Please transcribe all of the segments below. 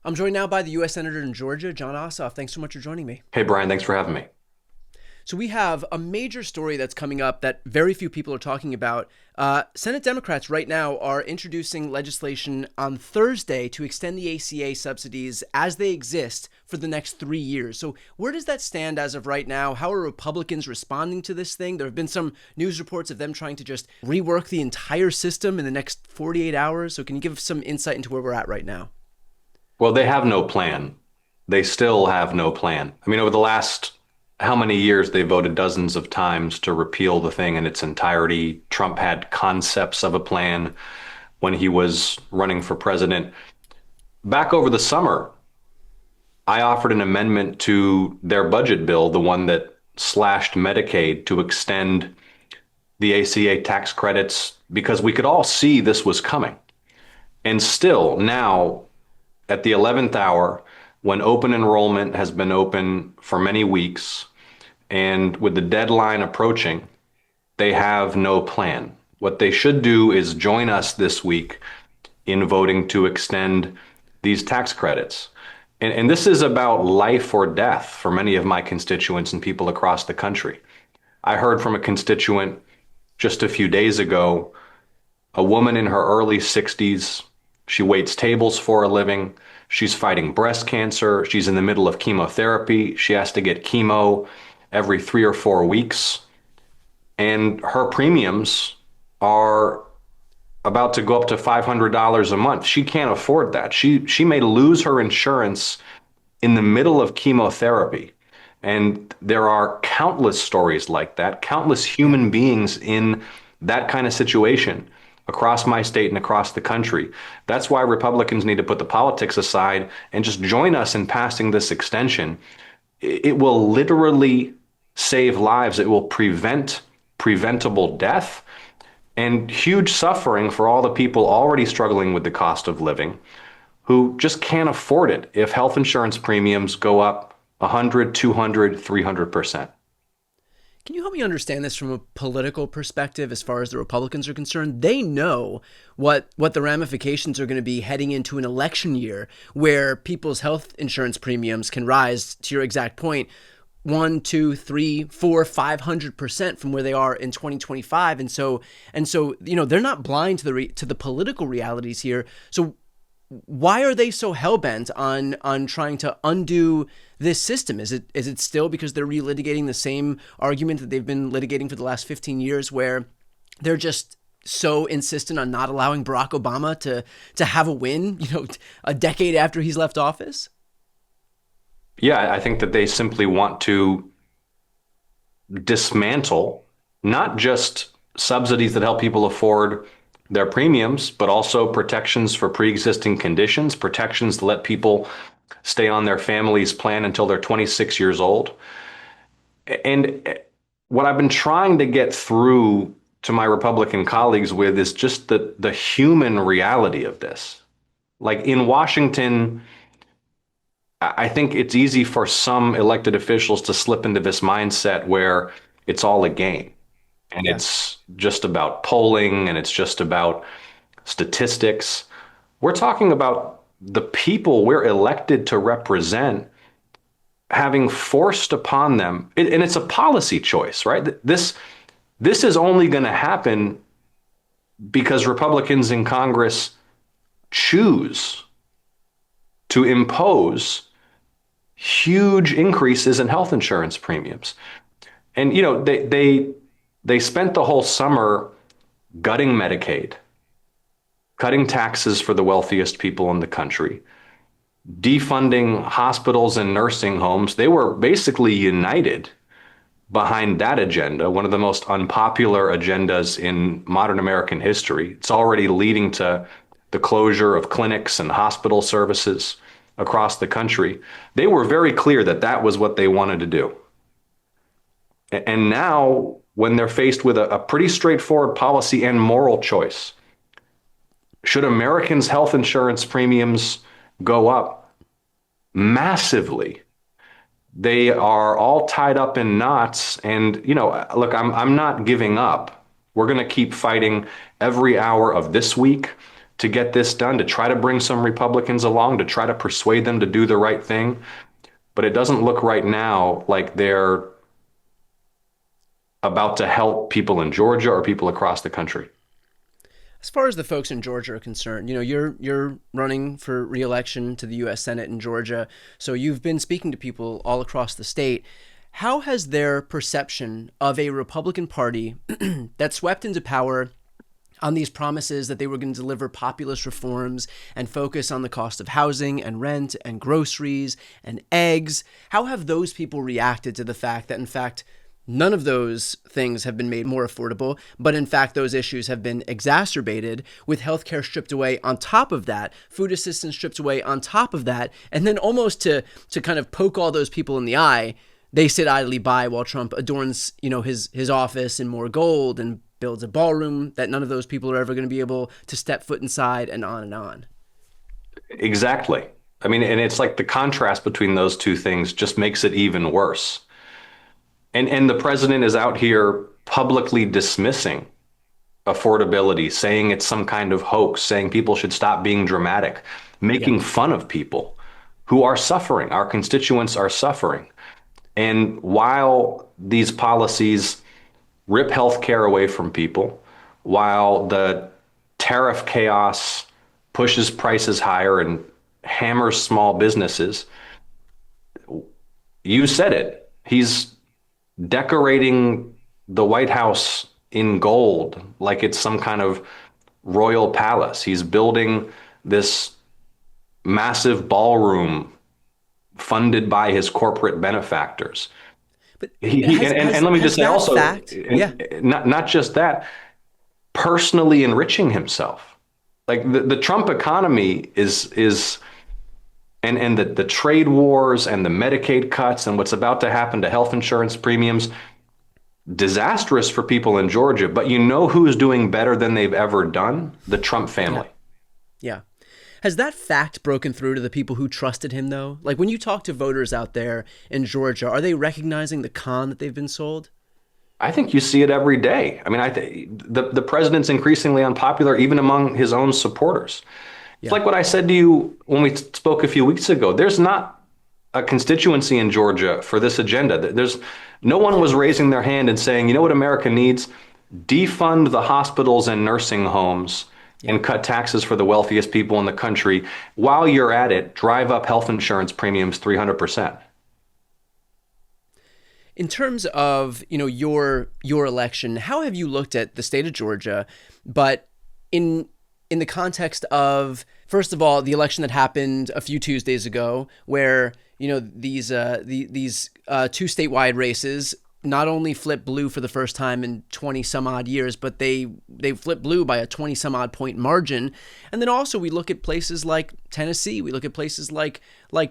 I'm joined now by the U.S. Senator in Georgia, John Ossoff. Thanks so much for joining me. Hey, Brian, thanks for having me. So we have a major story that's coming up that very few people are talking about. Senate Democrats right now are introducing legislation on Thursday to extend the ACA subsidies as they exist for the next 3 years. So where does that stand as of right now? How are Republicans responding to this thing? There have been some news reports of them trying to just rework the entire system in the next 48 hours. So can you give some insight into where we're at right now? Well, they have no plan. They still have no plan. I mean, over the last how many years they voted dozens of times to repeal the thing in its entirety. Trump had concepts of a plan when he was running for president. Back over the summer, I offered an amendment to their budget bill, the one that slashed Medicaid, to extend the ACA tax credits because we could all see this was coming. And still now, at the 11th hour, when open enrollment has been open for many weeks, and with the deadline approaching, they have no plan. What they should do is join us this week in voting to extend these tax credits. And this is about life or death for many of my constituents and people across the country. I heard from a constituent just a few days ago, a woman in her early 60s. She waits tables for a living. She's fighting breast cancer. She's in the middle of chemotherapy. She has to get chemo every 3 or 4 weeks. And her premiums are about to go up to $500 a month. She can't afford that. She may lose her insurance in the middle of chemotherapy. And there are countless stories like that, countless human beings in that kind of situation across my state and across the country. That's why Republicans need to put the politics aside and just join us in passing this extension. It will literally save lives. It will prevent preventable death and huge suffering for all the people already struggling with the cost of living who just can't afford it if health insurance premiums go up 100, 200, 300%. Can you help me understand this from a political perspective as far as the Republicans are concerned? They know what the ramifications are going to be heading into an election year where people's health insurance premiums can rise, to your exact point, 1, 2, 3, 4, 500% from where they are in 2025. And so, they're not blind to the political realities here. So why are they so hell-bent on trying to undo this system? Is it still because they're relitigating the same argument that they've been litigating for the last 15 years where they're just so insistent on not allowing Barack Obama to have a win, a decade after he's left office? Yeah, I think that they simply want to dismantle not just subsidies that help people afford their premiums, but also protections for pre-existing conditions, protections to let people stay on their family's plan until they're 26 years old. And what I've been trying to get through to my Republican colleagues with is just the human reality of this. Like in Washington, I think it's easy for some elected officials to slip into this mindset where it's all a game. And it's just about polling and it's just about statistics. We're talking about the people we're elected to represent having forced upon them, and it's a policy choice, right? This is only going to happen because Republicans in Congress choose to impose huge increases in health insurance premiums. And, they spent the whole summer gutting Medicaid, cutting taxes for the wealthiest people in the country, defunding hospitals and nursing homes. They were basically united behind that agenda, one of the most unpopular agendas in modern American history. It's already leading to the closure of clinics and hospital services across the country. They were very clear that that was what they wanted to do. And now, when they're faced with a pretty straightforward policy and moral choice, should Americans' health insurance premiums go up massively? They are all tied up in knots. And, look, I'm not giving up. We're going to keep fighting every hour of this week to get this done, to try to bring some Republicans along, to try to persuade them to do the right thing. But it doesn't look right now like they're about to help people in Georgia or people across the country. As far as the folks in Georgia are concerned, you're running for re-election to the U.S. Senate in Georgia, so you've been speaking to people all across the state. How has their perception of a Republican Party that swept into power on these promises that they were going to deliver populist reforms and focus on the cost of housing and rent and groceries and eggs, how have those people reacted to the fact that, in fact, none of those things have been made more affordable, but in fact, those issues have been exacerbated with healthcare stripped away on top of that, food assistance stripped away on top of that, and then almost to kind of poke all those people in the eye, they sit idly by while Trump adorns, his office in more gold and builds a ballroom that none of those people are ever going to be able to step foot inside, and on and on. Exactly. I mean, and it's like the contrast between those two things just makes it even worse. And the president is out here publicly dismissing affordability, saying it's some kind of hoax, saying people should stop being dramatic, Yeah. making fun of people who are suffering. Our constituents are suffering. And while these policies rip health care away from people, while the tariff chaos pushes prices higher and hammers small businesses, you said it. He's decorating the White House in gold like it's some kind of royal palace. He's building this massive ballroom funded by his corporate benefactors. But And let me just say that also, fact, yeah. not just that, personally enriching himself. Like the Trump economy is and the trade wars and the Medicaid cuts and what's about to happen to health insurance premiums, disastrous for people in Georgia. But you know who's doing better than they've ever done? The Trump Yeah. family. Yeah. Has that fact broken through to the people who trusted him, though? Like when you talk to voters out there in Georgia, are they recognizing the con that they've been sold? I think you see it every day. I mean, the president's increasingly unpopular even among his own supporters. It's Yeah. like what I said to you when we spoke a few weeks ago. There's not a constituency in Georgia for this agenda. There's no one was raising their hand and saying, you know what America needs? Defund the hospitals and nursing homes Yeah. and cut taxes for the wealthiest people in the country. While you're at it, drive up health insurance premiums 300%. In terms of, your election, how have you looked at the state of Georgia, but in in the context of, first of all, the election that happened a few Tuesdays ago, where these two statewide races not only flipped blue for the first time in 20 some odd years, but they flipped blue by a 20 some odd point margin. And then also we look at places like Tennessee, we look at places like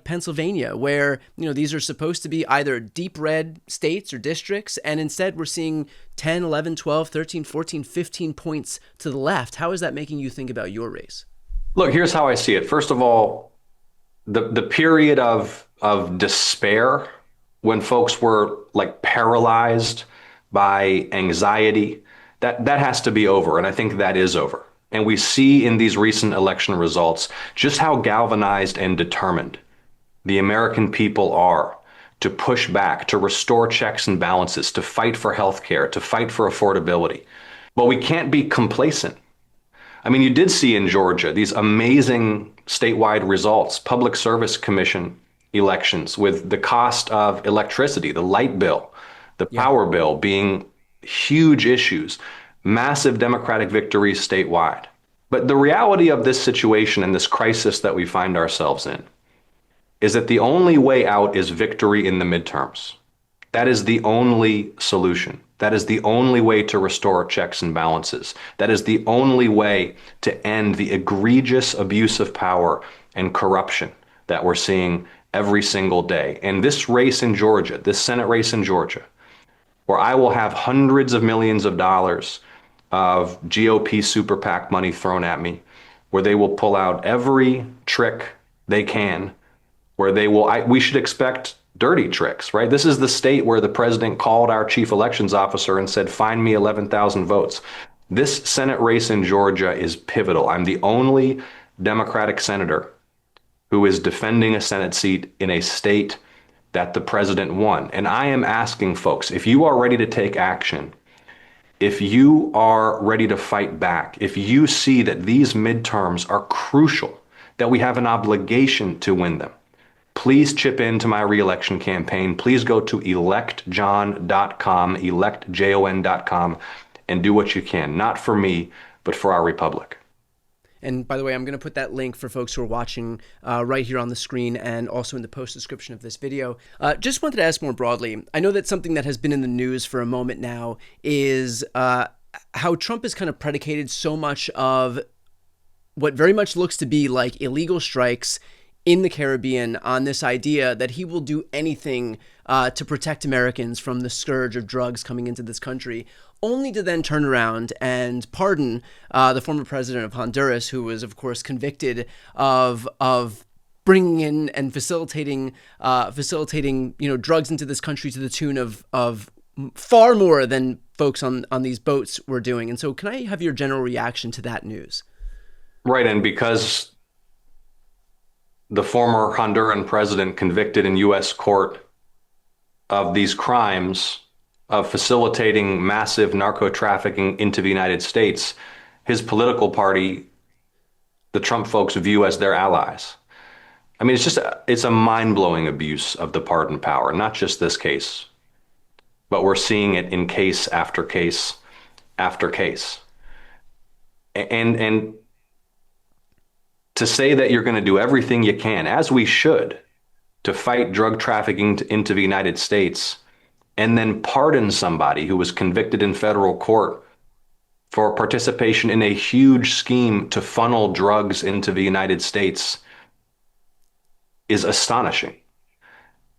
Pennsylvania, where these are supposed to be either deep red states or districts, and instead we're seeing 10, 11, 12, 13, 14, 15 points to the left. How is that making you think about your race? Look, here's how I see it. First of all, the period of despair when folks were like paralyzed by anxiety, that has to be over. And I think that is over. And we see in these recent election results just how galvanized and determined the American people are to push back, to restore checks and balances, to fight for health care, to fight for affordability. But we can't be complacent. I mean, you did see in Georgia these amazing statewide results, Public Service Commission elections with the cost of electricity, the light bill, the Yeah. power bill being huge issues, massive Democratic victories statewide. But the reality of this situation and this crisis that we find ourselves in is that the only way out is victory in the midterms. That is the only solution. That is the only way to restore checks and balances. That is the only way to end the egregious abuse of power and corruption that we're seeing every single day. And this race in Georgia, this Senate race in Georgia, where I will have hundreds of millions of dollars of GOP super PAC money thrown at me, where they will pull out every trick they can, where we should expect dirty tricks, right? This is the state where the president called our chief elections officer and said, find me 11,000 votes. This Senate race in Georgia is pivotal. I'm the only Democratic senator who is defending a Senate seat in a state that the president won. And I am asking folks, if you are ready to take action, if you are ready to fight back, if you see that these midterms are crucial, that we have an obligation to win them, please chip into my reelection campaign. Please go to electjon.com, electjon.com, and do what you can, not for me, but for our republic. And by the way, I'm going to put that link for folks who are watching right here on the screen and also in the post description of this video. Just wanted to ask more broadly. I know that something that has been in the news for a moment now is how Trump has kind of predicated so much of what very much looks to be like illegal strikes in the Caribbean on this idea that he will do anything to protect Americans from the scourge of drugs coming into this country, only to then turn around and pardon the former president of Honduras, who was, of course, convicted of bringing in and facilitating drugs into this country to the tune of far more than folks on these boats were doing. And so, can I have your general reaction to that news? Right, and because the former Honduran president convicted in U.S. court of these crimes of facilitating massive narco trafficking into the United States, his political party, the Trump folks, view as their allies. I mean, it's a mind-blowing abuse of the pardon power, not just this case, but we're seeing it in case after case after case. And to say that you're going to do everything you can, as we should, to fight drug trafficking into the United States, and then pardon somebody who was convicted in federal court for participation in a huge scheme to funnel drugs into the United States is astonishing.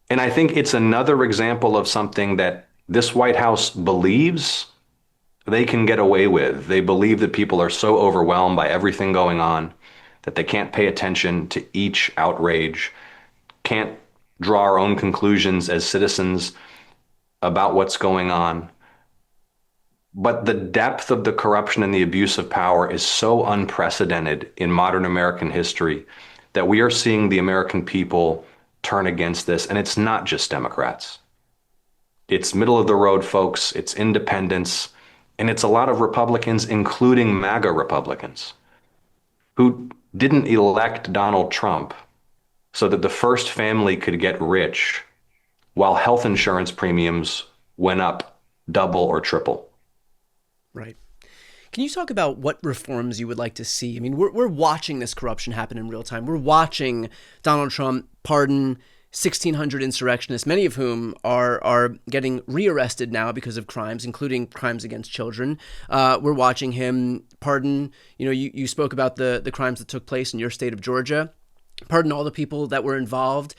And I think it's another example of something that this White House believes they can get away with. They believe that people are so overwhelmed by everything going on that they can't pay attention to each outrage, can't draw our own conclusions as citizens about what's going on. But the depth of the corruption and the abuse of power is so unprecedented in modern American history that we are seeing the American people turn against this. And it's not just Democrats. It's middle of the road folks, it's independents, and it's a lot of Republicans, including MAGA Republicans, who didn't elect Donald Trump so that the first family could get rich while health insurance premiums went up double or triple. Right. Can you talk about what reforms you would like to see? I mean, we're watching this corruption happen in real time. We're watching Donald Trump pardon 1,600 insurrectionists, many of whom are getting rearrested now because of crimes, including crimes against children. We're watching him pardon, you spoke about the crimes that took place in your state of Georgia. Pardon all the people that were involved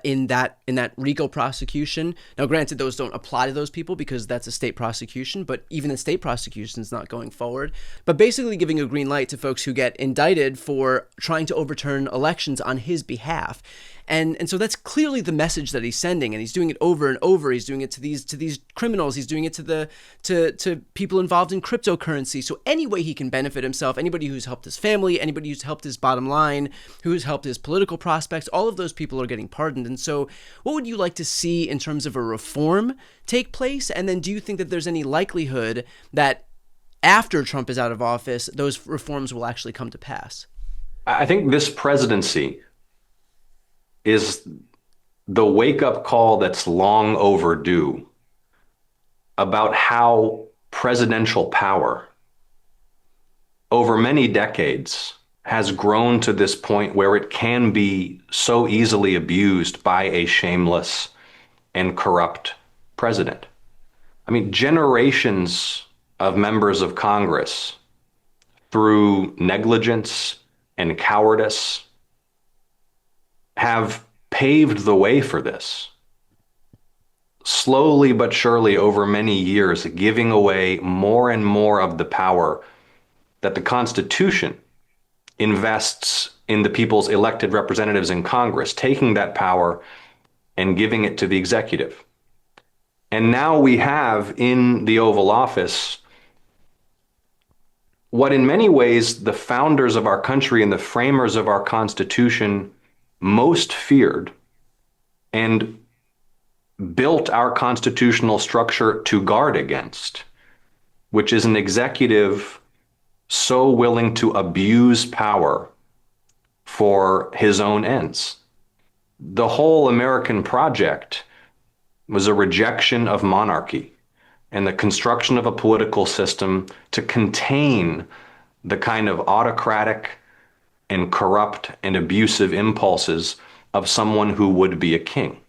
in that RICO prosecution. Now, granted, those don't apply to those people because that's a state prosecution, but even the state prosecution is not going forward. But basically giving a green light to folks who get indicted for trying to overturn elections on his behalf. And so that's clearly the message that he's sending, and he's doing it over and over. He's doing it to these criminals. He's doing it to people involved in cryptocurrency. So any way he can benefit himself, anybody who's helped his family, anybody who's helped his bottom line, who's helped his political prospects, all of those people are getting pardoned. And so what would you like to see in terms of a reform take place? And then do you think that there's any likelihood that after Trump is out of office, those reforms will actually come to pass? I think this presidency is the wake-up call that's long overdue about how presidential power over many decades has grown to this point where it can be so easily abused by a shameless and corrupt president. I mean, generations of members of Congress, through negligence and cowardice, have paved the way for this. Slowly but surely over many years, giving away more and more of the power that the Constitution invests in the people's elected representatives in Congress, taking that power and giving it to the executive. And now we have in the Oval Office what in many ways the founders of our country and the framers of our Constitution most feared and built our constitutional structure to guard against, which is an executive so willing to abuse power for his own ends. The whole American project was a rejection of monarchy and the construction of a political system to contain the kind of autocratic and corrupt and abusive impulses of someone who would be a king.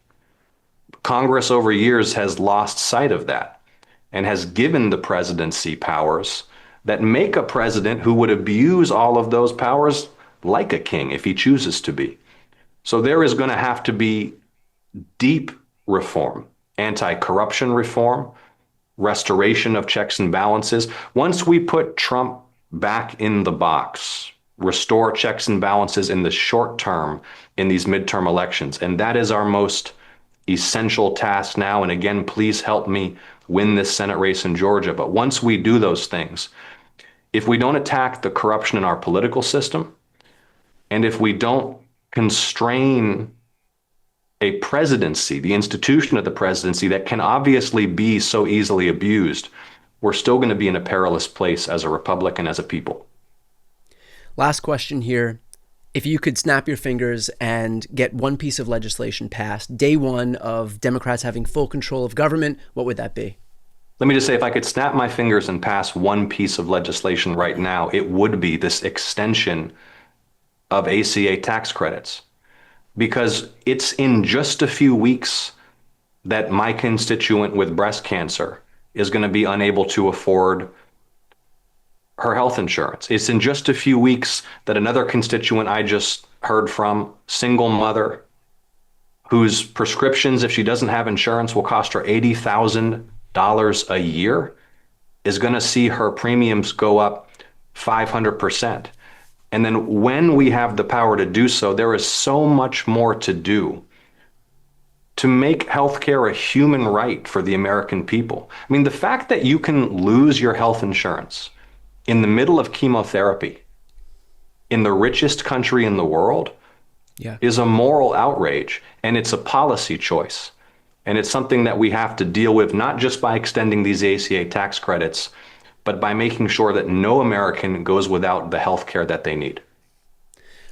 Congress over years has lost sight of that and has given the presidency powers that make a president who would abuse all of those powers like a king if he chooses to be. So there is going to have to be deep reform, anti-corruption reform, restoration of checks and balances. Once we put Trump back in the box, restore checks and balances in the short term in these midterm elections. And that is our most essential task now. And again, please help me win this Senate race in Georgia. But once we do those things, if we don't attack the corruption in our political system, and if we don't constrain a presidency, the institution of the presidency that can obviously be so easily abused, we're still going to be in a perilous place as a republic and as a people. Last question here. If you could snap your fingers and get one piece of legislation passed, day one of Democrats having full control of government, what would that be? Let me just say, if I could snap my fingers and pass one piece of legislation right now, it would be this extension of ACA tax credits. Because it's in just a few weeks that my constituent with breast cancer is going to be unable to afford her health insurance. It's in just a few weeks that another constituent I just heard from, single mother, whose prescriptions, if she doesn't have insurance, will cost her $80,000 a year, is going to see her premiums go up 500%. And then when we have the power to do so, there is so much more to do to make healthcare a human right for the American people. I mean, the fact that you can lose your health insurance in the middle of chemotherapy in the richest country in the world is a moral outrage, and it's a policy choice. And it's something that we have to deal with, not just by extending these ACA tax credits, but by making sure that no American goes without the health care that they need.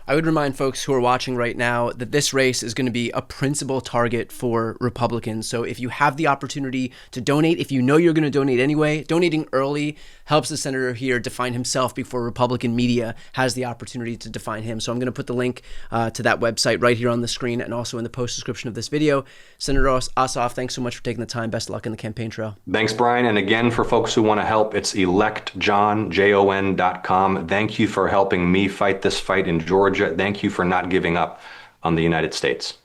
I would remind folks who are watching right now that this race is going to be a principal target for Republicans. So if you have the opportunity to donate, if you know you're going to donate anyway, donating early helps the senator here define himself before Republican media has the opportunity to define him. So I'm going to put the link to that website right here on the screen and also in the post description of this video. Senator Ossoff, thanks so much for taking the time. Best of luck in the campaign trail. Thanks, Brian. And again, for folks who want to help, it's electjohn.com. Thank you for helping me fight this fight in Georgia. Thank you for not giving up on the United States.